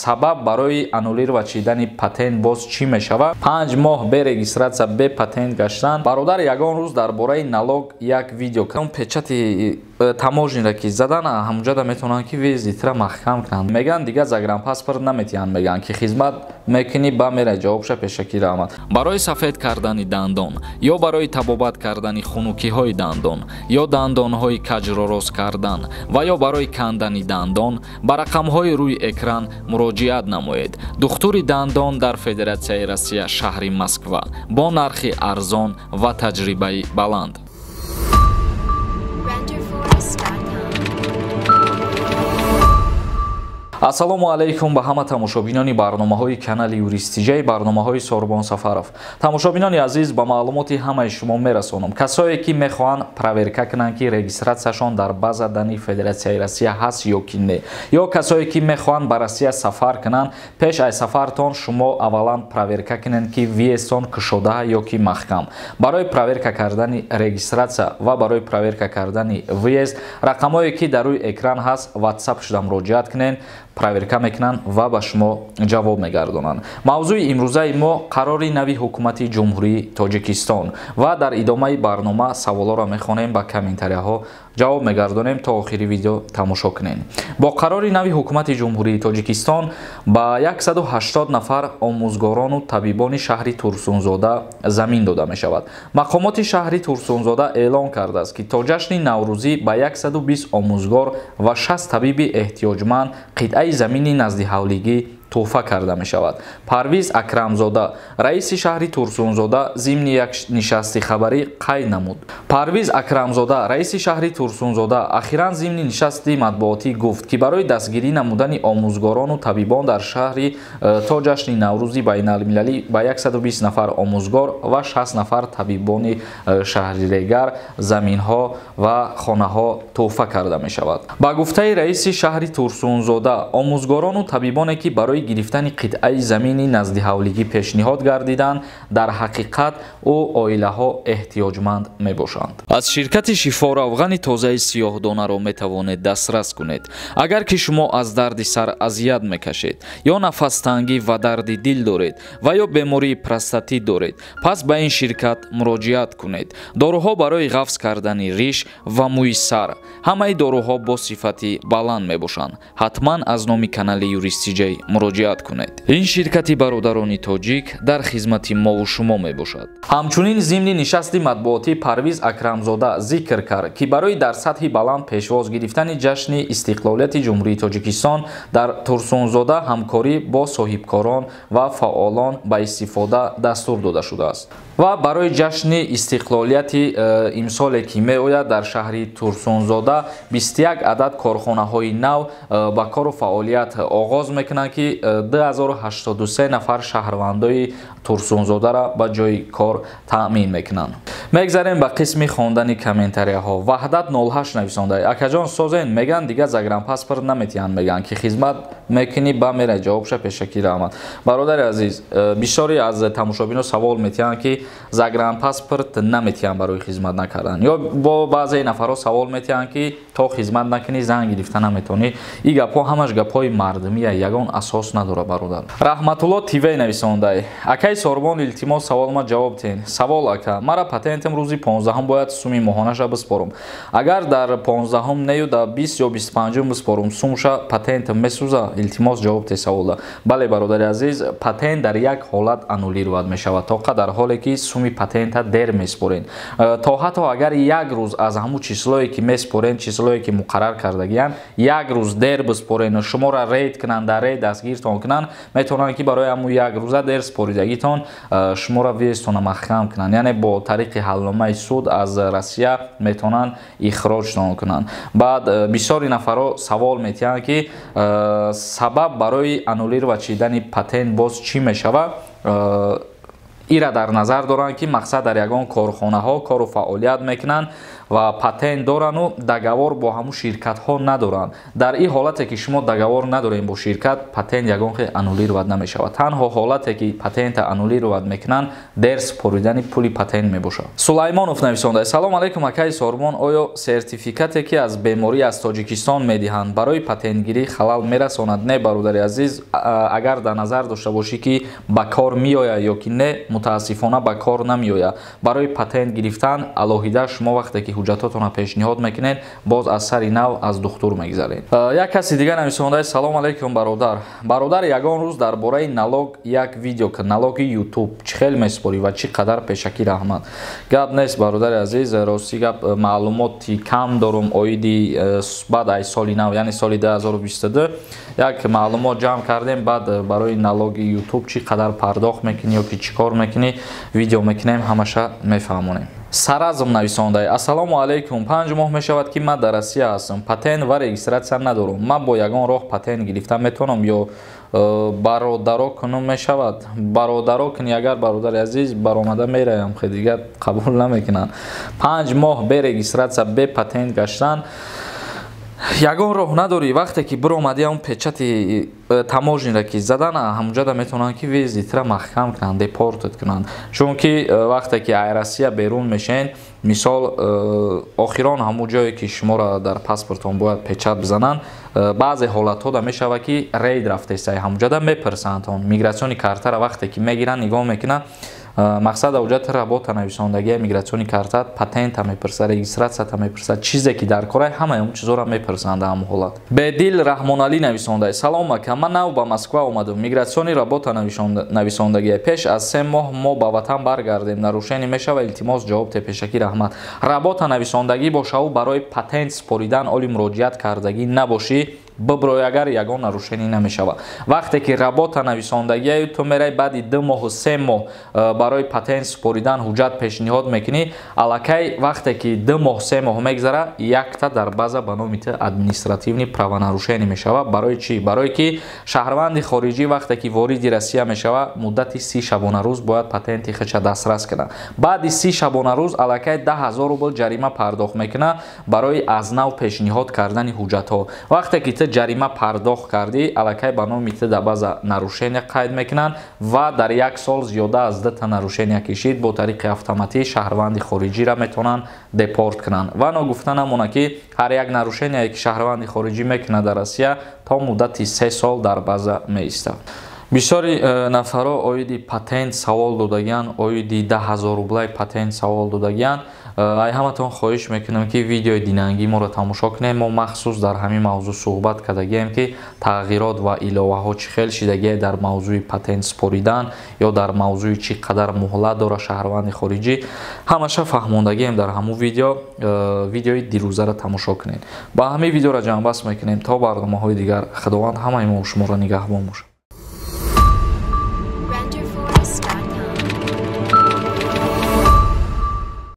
Сабаб барои аннулировать шидани патент боз чӣ мешавад? 5 моҳ бе регистратсия бе патент гаштан. Бародар ягон рӯз дар бораи налог як видео он печати таможниро ки задан ҳамҷада метавонанд ки визитра маҳкам кунанд. Меган дига загранпаспорт наметиҳанд, меган ки хизмат мекунӣ ба мера ҷавобша пешакӣ раҳмат. Барои сафед кардани дандон ё барои табобат кардани хунукиҳои дандон ё дандонҳои каҷро рост кардан ва ё барои кандани дандон ба рақамҳои рӯи экран муроҷиат намоед. Духтури дандон дар Федератсияи Россия шаҳри Москва бо нархи арзон ва таҷрибаи баланд. ассалому алайкум ба ҳама тамошобинони барномаҳои канали юристиҷаи барномаҳои Сорбон Сафаров. Тамошобинони азиз, ба маълумоти ҳамаи шумо мерасонам. Касое ки мехоҳанд проверка кунанд ки регистратсияшон дар база дани Федератсияи Россия ҳаст ё ки не, ё касое ки мехоҳанд ба Россия сафар кунанд, пеш аз сафартон шумо аввалан проверка кунед ки виестон кушода ё ки маҳкам. Барои проверка кардани регистратсия ва барои проверка кардани виест рақамое ки дар рӯи экран ҳаст WhatsApp шуда муроҷиат кунед, проверка мекунанд ва ба шумо ҷавоб мегардонанд. Мавзӯи имрӯзаи мо қарори нави ҳукумати ҷумҳурии Тоҷикистон ва дар идомаи барнома саволоро мехонем, ба комментарияҳо ҷавоб мегардонем. То охири видео тамошо кунед. Бо қарори нави ҳукумати ҷумҳурии Тоҷикистон ба 180 нафар омӯзгорону табибони шаҳри Турсунзода замин дода мешавад. Мақомоти шаҳри Турсунзода эълон кардааст ки то ҷашни Наврӯзӣ ба 120 омӯзгор ва 60 табиби эҳтиёҷманд қитъаи замини назди ҳавлигӣ توفه کرده می شود. پرویز اکرمزاده رئیس شهر ترسونزاده ضمن یک نشست خبری قید نمود. پرویز اکرمزاده رئیس شهر ترسونزاده اخیراً ضمن نشست مطبوعاتی گفت که برای دستگیری نمودن آموزگاران و طبیبان در شهر تا جشن نوروز بین المللی با 120 نفر آموزگار و 60 نفر طبیبان شهریگر زمین ها و خانه ها توفه کرده می شود. با گفته رئیس شهر ترسونزاده آموزگاران و طبیبانی که برای گرفتن قطعه زمینی نزد حولگی پیشنهاد گردیدند در حقیقت او عائله ها احتیاجمند می باشند. از شرکت شفا روغن تازه سیاه‌دانه را می توانید دسترس کنید. اگر که شما از درد سر اذیت میکشید یا نفس تنگی و درد دل دارید و یا بیماری پروستات دارید، پس به این شرکت مراجعت کنید. داروها برای حفظ کردن ریش و موی سر، همه داروها با صفتی بلند می باشند. حتما از نام کانال یوریستیجی مراجعت کنید. این شرکت برادران تاجیک در خدمت ما و شما می باشد. همچنین ضمن نشست مطبوعاتی پرویز اکرمزاده ذکر کرد که برای در سطح بلند پیشواز گرفتن جشن استقلالیت جمهوری تاجیکستان در ترسونزاده همکاری با صاحبکاران و فعالان به استفاده دستور داده شده است. و برای جشن استقلالیت امسال که می آید در شهر ترسونزاده 21 عدد کارخانه های نو با کار و فعالیت آغاز میکنند که 2083 نفر شهروندای ترسونزاده را به جای کار تأمین میکنند. میگذاریم به قسم خواندن کامنتاری ها. وحدت 08 نویسنده اکاجان سازین میگن دیگه زاگرانپاسپورت نمیتونن، میگن که خدمت میکنی با میره جوابش پیشکی رحمت. برادر عزیز، بسیاری از تماشاگران سوال میتونن که زاگرانپاسپورت نمیتونن برای خدمت نکردن، یا با بعضی نفرها سوال میتونن که تا خدمت نکنی زنگ گرفتن نمیتونی. این گپا همش گپای مردمیه، یگان اساس نداره برادر. رحمت الله تیوی نویسنده اکای سوربون التماس سوالما جواب دین. سوال اکا مرا پاتنتم روزی 15 باید سومی ماهانش بسپارم. اگر در 15 نیودا 20 یا 25 بسپارم سومشا پاتنتم میسوزه. التماس جواب ته سوال. بله برادر عزیز، پاتنت در یک حالت انولیرواد میشود تا در حالی که سومی پاتنت در میسپارین. تا حتی اگر یک روز از همون چیزایی که میسپارین، چیزایی که مقرر کردگیان، یک روز در بسپارین و شما را رید کنن، در رید دستگیرتون کنن، میتونن که برای همون یک روزه در سپاریدگیتون شما را ویستون محکم کنن، یعنی با طریق حلنامه سود از روسیه میتونن اخراجتون کنن. بعد بسیاری نفرها سوال میتونن که سبب برای انولیر و چیدن پاتنت باز چی میشود؟ ایرا در نظر دارن که مقصد در یگان کارخانه ها کار و فعالیت میکنن ва патент дорану договор бо ҳамун ширкатҳо надоранд. дар ин ҳолате ки шумо договор надорем бо ширкат, патент ягон хел аннулировать намешавад. танҳо ҳолате ки патента аннулировать мекунанд, дер супоридани пули патент мебошад. Сулаймонов нависонда: салом алейкум акаи Сормон, оё сертификате ки аз беморӣ аз Тоҷикистон медиҳанд барои патентгирӣ халал мерасонад? Не бародари азиз, агар дар назар дошта бошӣ ки ба кор меояд ё ки не, мутаассифона ба кор намеояд. барои патент гирифтан алоҳида шумо вақте ки ҳуҷҷатотонро пешниҳод мекунед, боз аз сари нав аз духтур мегзаред. як каси дигар нависонда: салом алейкум бародар. Бародар ягон рӯз дар бораи налог як видео ки налоги YouTube чӣ хел месупорӣ ва чӣ қадар пешакӣ раҳмат. гап нест бародари азиз, рости гап маълумоти кам дорум оиди баъд соли нав, яъне соли 2022 як маълумот ҷамъ кардем, баъд барои налоги YouTube чӣ қадар пардохт мекунӣ ё ки чӣ кор мекунӣ, видео мекунем, ҳамаша мефаҳмонем. Саразм нависонда: ассалому алейкум, 5 моҳ мешавад ки ман дар Россия ҳастам, патент ва регистратсия надорам. ман бо ягон роҳ патент гирифта метавонам ё бародаро кунум мешавад? бародаро кунӣ, агар бародари азиз баромада мераям, хе дигар қабул намекунанд. 5 моҳ бе регистратсия, бе патент гаштан, ягон роҳ надорӣ. вақте ки биромади ҳамун печати таможниро ки задан, ҳамунҷода метавонанд ки визитра маҳкам кунанд, депортат кунанд. чунки вақте ки ай Россия берун мешен, мисол охирон ҳамун ҷое ки шуморо дар паспортон бояд печат бизананд, баъзе ҳолатҳода мешава ки рейд рафтестай, ҳамунҷода мепарсанд, мигратсиони картаро вақте ки мегиранд, нигоҳ мекунанд, мақсад ҳуҷҷати работа нависондагии мигратсиони карта, патента мепарсад, регистратсията мепарсад, чизе ки дар кора, ҳамаи ҳамун чизоро мепарсанд дар ҳамун ҳолат. Бедил Раҳмоналӣ нависонда: салом ака, ман нав ба Москва омадам. мигратсиони работа нависондагӣ. пеш аз 3 моҳ мо ба ватан баргардем. нарушение мешава, илтимос ҷавоб те пешакӣ раҳмат. работа нависондагӣ бошаву барои патент супоридан оли муроҷиат кардагӣ набошӣ, биброи, агар ягон нарушение намешава. вақте ки работа нависондагӣ ту мерай баъди 2 моҳу 3 моҳ барои патент супоридан ҳуҷҷат пешниҳод мекунӣ, аллакай вақте ки 2 моҳ 3 моҳ мегзара, якта дар база ба номи административни правонарушение мешава. барои чӣ? барое ки шаҳрванди хориҷӣ вақте ки вориди Россия мешава, муддати 30 шабонарӯз бояд патенти худша дастрас кунад. баъди 30 шабонарӯз аллакай 10,000 рубл ҷарима пардохт мекунад барои аз нав пешниҳод кардани ҳуҷҷатҳо. вақте ки ҷарима пардохт кардӣ, аллакай ба номи да база нарушение қайд мекунанд ва дар 1 сол зиёда аз 2 та нарушение кишид, бо тариқи автоматӣ шаҳрванди хориҷиро метавонанд депорт кунанд. ва ногуфта намона ки ҳар як нарушение ки шаҳрванди хориҷӣ мекунад дар Россия то муддати 3 сол дар база меистад. бисёри нафаро оиди патент савол додагиянд, оиди 10,000 рублаи патент савол додагиянд. ай ҳаматон хоҳиш мекунам ки видеои динангии моро тамошо кунем. мо махсус дар ҳамин мавзӯъ суҳбат кардагием ки тағйирот ва иловаҳо чӣ хел шидагие дар мавзӯи патент супоридан ё дар мавзӯи чӣ қадар муҳлат дора шаҳрванди хориҷӣ, ҳамаша фаҳмондагием дар ҳамун видеои дирӯзаро тамошо кунед. ба ҳамин видеоро ҷамъбаст мекунем. то барномаҳои дигар, худованд ҳамаи мо шуморо нигаҳбон бошад.